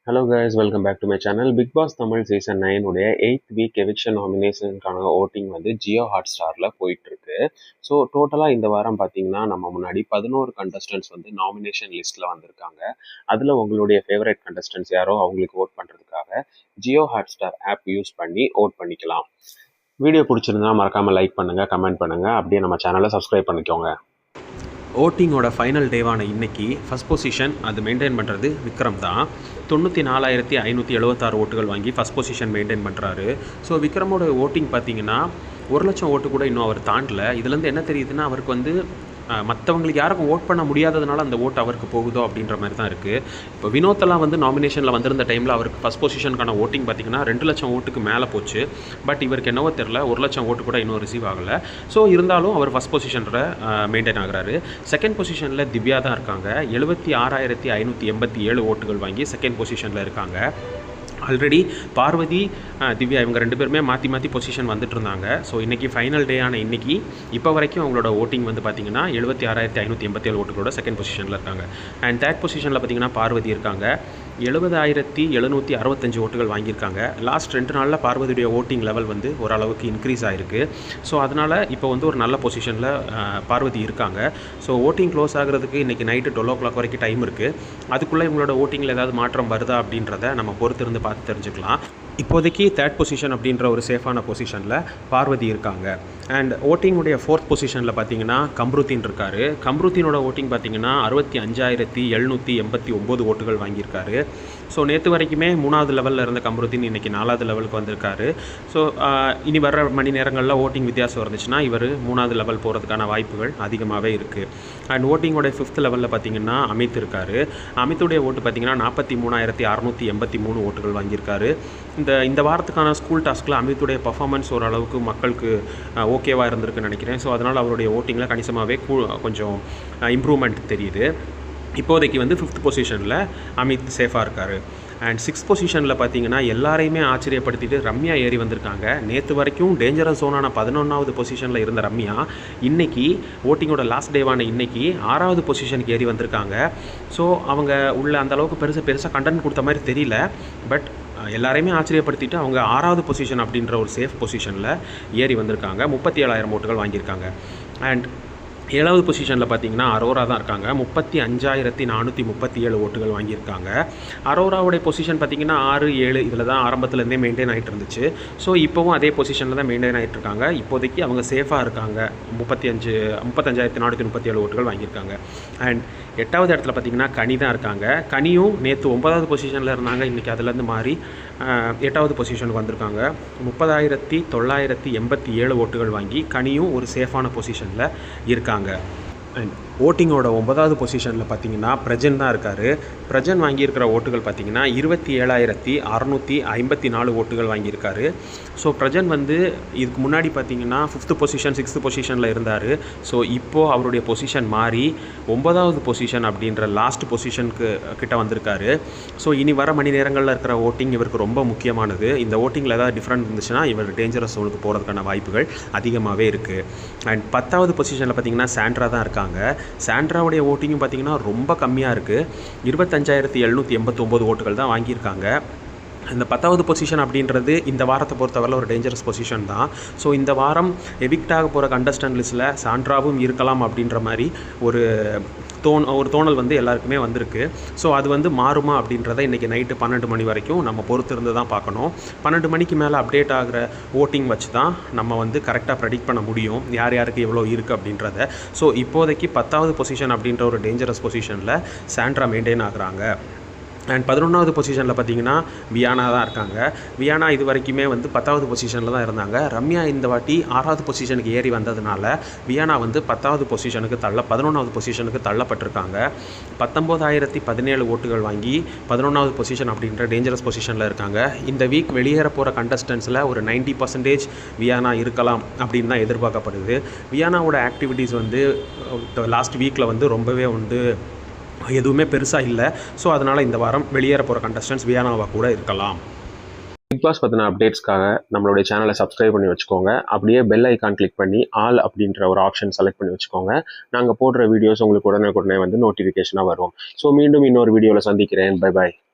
Hello guys, welcome back to my channel. Bigg Boss Tamil season 9 உடைய 8th week eviction நாமினேஷனுக்கான voting வந்து Jio hot ஸ்டாரில் போயிட்டுருக்கு. So டோட்டலாக இந்த வாரம் பார்த்தீங்கன்னா நம்ம முன்னாடி 11 கண்டஸ்டன்ட்ஸ் வந்து நாமினேஷன் லிஸ்ட்டில் வந்திருக்காங்க. அதில் உங்களுடைய ஃபேவரட் கண்டஸ்டன்ட்ஸ் யாரோ அவங்களுக்கு ஓட் பண்ணுறதுக்காக Jio Hotstar app use பண்ணி ஓட் பண்ணிக்கலாம். வீடியோ பிடிச்சிருந்தா மறக்காமல் லைக் பண்ணுங்கள், கமெண்ட் பண்ணுங்கள், அப்படியே நம்ம சேனலை சப்ஸ்கிரைப் பண்ணிக்கோங்க. ஓட்டிங்கோட ஃபைனல் டேவான இன்னைக்கு ஃபஸ்ட் பொசிஷன் அது மெயின்டைன் பண்ணுறது விக்ரம் தான். 94,576 ஓட்டுகள் வாங்கி ஃபஸ்ட் பொசிஷன் மெயின்டைன் பண்ணுறாரு. ஸோ விக்ரமோட ஓட்டிங் பார்த்தீங்கன்னா 1,00,000 ஓட்டு கூட இன்னும் அவர் தாண்டல. இதுலேருந்து என்ன தெரியுதுன்னா அவருக்கு வந்து மற்றவங்களுக்கு யாருக்கும் ஓட் பண்ண முடியாததுனால அந்த ஓட்டு அவருக்கு போகுதோ அப்படின்ற மாதிரி தான் இருக்குது. இப்போ வினோத்தெல்லாம் வந்து நாமினேஷனில் வந்திருந்த டைமில் அவருக்கு ஃபஸ்ட் பொசிஷனுக்கான ஓட்டிங் பார்த்திங்கன்னா 2,00,000 ஓட்டுக்கு மேலே போச்சு. பட் இவருக்கு என்னவோ தெரில, 1,00,000 ஓட்டு கூட இன்னும் ரிசீவ் ஆகலை. ஸோ இருந்தாலும் அவர் ஃபஸ்ட் பொசிஷனில் மெயின்டைன் ஆகிறாரு. செகண்ட் பொசிஷனில் திவ்யா தான் இருக்காங்க. 76,587 ஓட்டுகள் வாங்கி செகண்ட் பொசிஷனில் இருக்காங்க. ஆல்ரெடி பார்வதி, திவ்யா இவங்க 2 பேருமே மாற்றி மாற்றி பொசிஷன் வந்துட்டு இருந்தாங்க. ஸோ இன்றைக்கி ஃபைனல் டே ஆன இன்றைக்கி இப்போ வரைக்கும் அவங்களோட ஓட்டிங் வந்து பார்த்திங்கன்னா 76,587 ஓட்டுகளோட செகண்ட் பொசிஷனில் இருக்காங்க. அண்ட் தேர்ட் பொசிஷனில் பார்த்திங்கன்னா பார்வதி இருக்காங்க. 70,765 ஓட்டுகள் வாங்கியிருக்காங்க. லாஸ்ட் 2 நாளில் பார்வதியுடைய ஓட்டிங் லெவல் வந்து ஓரளவுக்கு இன்க்ரீஸ் ஆகிருக்கு. ஸோ அதனால் இப்போ வந்து ஒரு நல்ல பொசிஷனில் பார்வதி இருக்காங்க. ஸோ ஓட்டிங் க்ளோஸ் ஆகிறதுக்கு இன்றைக்கி நைட்டு 12 o'clock வரைக்கும் டைம் இருக்குது. அதுக்குள்ளே இவங்களோட ஓட்டிங்கில் ஏதாவது மாற்றம் வருதா அப்படின்றத நம்ம பொறுத்திருந்து பார்த்து தெரிஞ்சுக்கலாம். இப்போதைக்கு தேர்ட் பொசிஷன் அப்படின்ற ஒரு சேஃபான பொசிஷனில் பார்வதி இருக்காங்க. அண்ட் ஓட்டிங்குடைய ஃபோர்த் பொசிஷனில் பார்த்தீங்கன்னா கம்ருதீன் இருக்கார். கம்ருதீனோட ஓட்டிங் பார்த்தீங்கன்னா 65,789 ஓட்டுகள் வாங்கியிருக்காரு. ஸோ நேற்று வரைக்குமே 3வது லெவலில் இருந்த கம்ருதீன் இன்றைக்கி 4வது லெவலுக்கு வந்திருக்காரு. ஸோ இனி வர்ற மணி நேரங்களில் ஓட்டிங் வித்தியாசம் இருந்துச்சுன்னா இவர் 3வது லெவல் போகிறதுக்கான வாய்ப்புகள் அதிகமாகவே இருக்குது. அண்ட் ஓட்டிங்கோட 5th லெவலில் பார்த்தீங்கன்னா அமித் இருக்கார். அமித்துடைய ஓட்டு பார்த்தீங்கன்னா 43,683 ஓட்டுகள் வாங்கியிருக்காரு. இந்த வாரத்துக்கான ஸ்கூல் டாஸ்கில் அமித்துடைய பர்ஃபார்மன்ஸ் ஓரளவுக்கு மக்களுக்கு ஓகேவாக இருந்திருக்குன்னு நினைக்கிறேன். ஸோ அதனால் அவருடைய ஓட்டிங்கில் கணிசமாகவே கொஞ்சம் இம்ப்ரூவ்மெண்ட் தெரியுது. இப்போதைக்கு வந்து 5th பொசிஷனில் அமித் சேஃபாக இருக்கார். அண்ட் 6th பொசிஷனில் பார்த்தீங்கன்னா எல்லாரையுமே ஆச்சரியப்படுத்திட்டு ரம்யா ஏறி வந்திருக்காங்க. நேற்று வரைக்கும் டேஞ்சரஸ் ஜோனான 11வது பொசிஷனில் இருந்த ரம்யா இன்றைக்கி ஓட்டிங்கோட லாஸ்ட் டேவான இன்றைக்கி 6வது பொசிஷனுக்கு ஏறி வந்திருக்காங்க. ஸோ அவங்க உள்ள அந்தளவுக்கு பெருசாக கண்டென்ட் கொடுத்த மாதிரி தெரியல. பட் எல்லாரையுமே ஆச்சரியப்படுத்திட்டு அவங்க 6வது பொசிஷன் அப்படின்ற ஒரு சேஃப் பொசிஷனில் ஏறி வந்திருக்காங்க. 37,000 ஓட்டுகள் வாங்கியிருக்காங்க. அண்ட் 7வது பொசிஷனில் பார்த்தீங்கன்னா அரோரா தான் இருக்காங்க. 35,437 ஓட்டுகள் வாங்கியிருக்காங்க. அரோராவுடைய பொசிஷன் பார்த்திங்கன்னா 6, 7 இதில் தான் ஆரம்பத்துலேருந்தே மெயின்டைன் ஆகிட்டு இருந்துச்சு. ஸோ இப்போவும் அதே பொசிஷனில் தான் மெயின்டைன் ஆகிட்டு இருக்காங்க. இப்போதைக்கு அவங்க சேஃபாக இருக்காங்க. 35,437 ஓட்டுகள் வாங்கியிருக்காங்க. அண்ட் 8வது இடத்துல பார்த்திங்கன்னா கனி தான் இருக்காங்க. கனியும் நேற்று 9வது பொசிஷனில் இருந்தாங்க. இன்றைக்கி அதுலேருந்து மாறி 8வது பொசிஷனுக்கு வந்திருக்காங்க. 30,987 ஓட்டுகள் வாங்கி கனியும் ஒரு சேஃபான பொசிஷனில் இருக்காங்க. அண்ட் ஓட்டிங்கோட 9வது பொசிஷனில் பார்த்தீங்கன்னா பிரஜன் தான் இருக்கார். பிரஜன் வாங்கியிருக்கிற ஓட்டுகள் பார்த்தீங்கன்னா 27,654 ஓட்டுகள் வாங்கியிருக்காரு. ஸோ பிரஜன் வந்து இதுக்கு முன்னாடி பார்த்தீங்கன்னா 5th பொசிஷன் 6th பொசிஷனில் இருந்தார். ஸோ இப்போது அவருடைய பொசிஷன் மாறி 9வது பொசிஷன் அப்படின்ற லாஸ்ட் பொசிஷனுக்கு கிட்ட வந்திருக்காரு. ஸோ இனி வர மணி நேரங்களில் இருக்கிற ஓட்டிங் இவருக்கு ரொம்ப முக்கியமானது. இந்த ஓட்டிங்கில் ஏதாவது டிஃப்ரெண்ட் இருந்துச்சுன்னா இவர் டேஞ்சரஸ் ஜோனுக்கு போகிறதுக்கான வாய்ப்புகள் அதிகமாகவே இருக்குது. அண்ட் 10வது பொசிஷனில் பார்த்தீங்கன்னா சாண்ட்ரா தான் இருக்காங்க. சாண்ட்ராவுடைய ஓட்டிங்கும் பார்த்திங்கன்னா ரொம்ப கம்மியாக இருக்குது. 25,789 ஓட்டுகள் தான் வாங்கியிருக்காங்க. இந்த 10வது பொசிஷன் அப்படின்றது இந்த வாரத்தை பொறுத்தவரை ஒரு டேஞ்சரஸ் பொசிஷன் தான். ஸோ இந்த வாரம் எவிக்டாக போகிற கண்டஸ்டன்ட் லிஸ்ட்டில் சாண்ட்ராவும் இருக்கலாம் அப்படின்ற மாதிரி ஒரு தோணல் வந்து எல்லாருக்குமே வந்திருக்கு. ஸோ அது வந்து மாறுமா அப்படின்றத இன்றைக்கி நைட்டு 12 மணி வரைக்கும் நம்ம பொறுத்திருந்து தான் பார்க்கணும். 12 மணிக்கு மேலே அப்டேட் ஆகிற ஓட்டிங் வச்சு தான் நம்ம வந்து கரெக்டாக ப்ரெடிக்ட் பண்ண முடியும் யார் யாருக்கு எவ்வளோ இருக்குது அப்படின்றத. ஸோ இப்போதைக்கு 10வது பொசிஷன் அப்படின்ற ஒரு டேஞ்சரஸ் பொசிஷனில் சாண்ட்ரா மெயின்டைன் ஆகுறாங்க. அண்ட் 11வது பொசிஷனில் பார்த்தீங்கன்னா வியானா தான் இருக்காங்க. வியானா இது வரைக்குமே வந்து 10வது பொசிஷனில் தான் இருந்தாங்க. ரம்யா இந்த வாட்டி 6வது பொசிஷனுக்கு ஏறி வந்ததுனால வியானா வந்து 10வது பொசிஷனுக்கு 11வது பொசிஷனுக்கு தள்ளப்பட்டிருக்காங்க. 19,017 ஓட்டுகள் வாங்கி 11வது பொசிஷன் அப்படின்ற டேஞ்சரஸ் பொசிஷனில் இருக்காங்க. இந்த வீக் வெளியேற போகிற கண்டஸ்டன்ஸில் ஒரு 90% வியானா இருக்கலாம் அப்படின்னு தான் எதிர்பார்க்கப்படுது. வியானாவோட ஆக்டிவிட்டீஸ் வந்து லாஸ்ட் வீக்கில் வந்து ரொம்பவே வந்து எதுவுமே பெருசாக இல்லை. ஸோ அதனால் இந்த வாரம் வெளியேற போகிற கண்டஸ்டன்ஸ் வியானாவாக கூட இருக்கலாம். பிக் பாஸ் பற்றின அப்டேட்ஸ்க்காக நம்மளுடைய சேனலை சப்ஸ்கிரைப் பண்ணி வச்சுக்கோங்க. அப்படியே பெல் ஐக்கான் கிளிக் பண்ணி ஆல் அப்படின்ற ஒரு ஆப்ஷன் செலக்ட் பண்ணி வச்சுக்கோங்க. நாங்கள் போடுற வீடியோஸ் உங்களுக்கு உடனே வந்து நோட்டிஃபிகேஷனாக வரும். ஸோ மீண்டும் இன்னொரு வீடியோவில் சந்திக்கிறேன். Bye bye.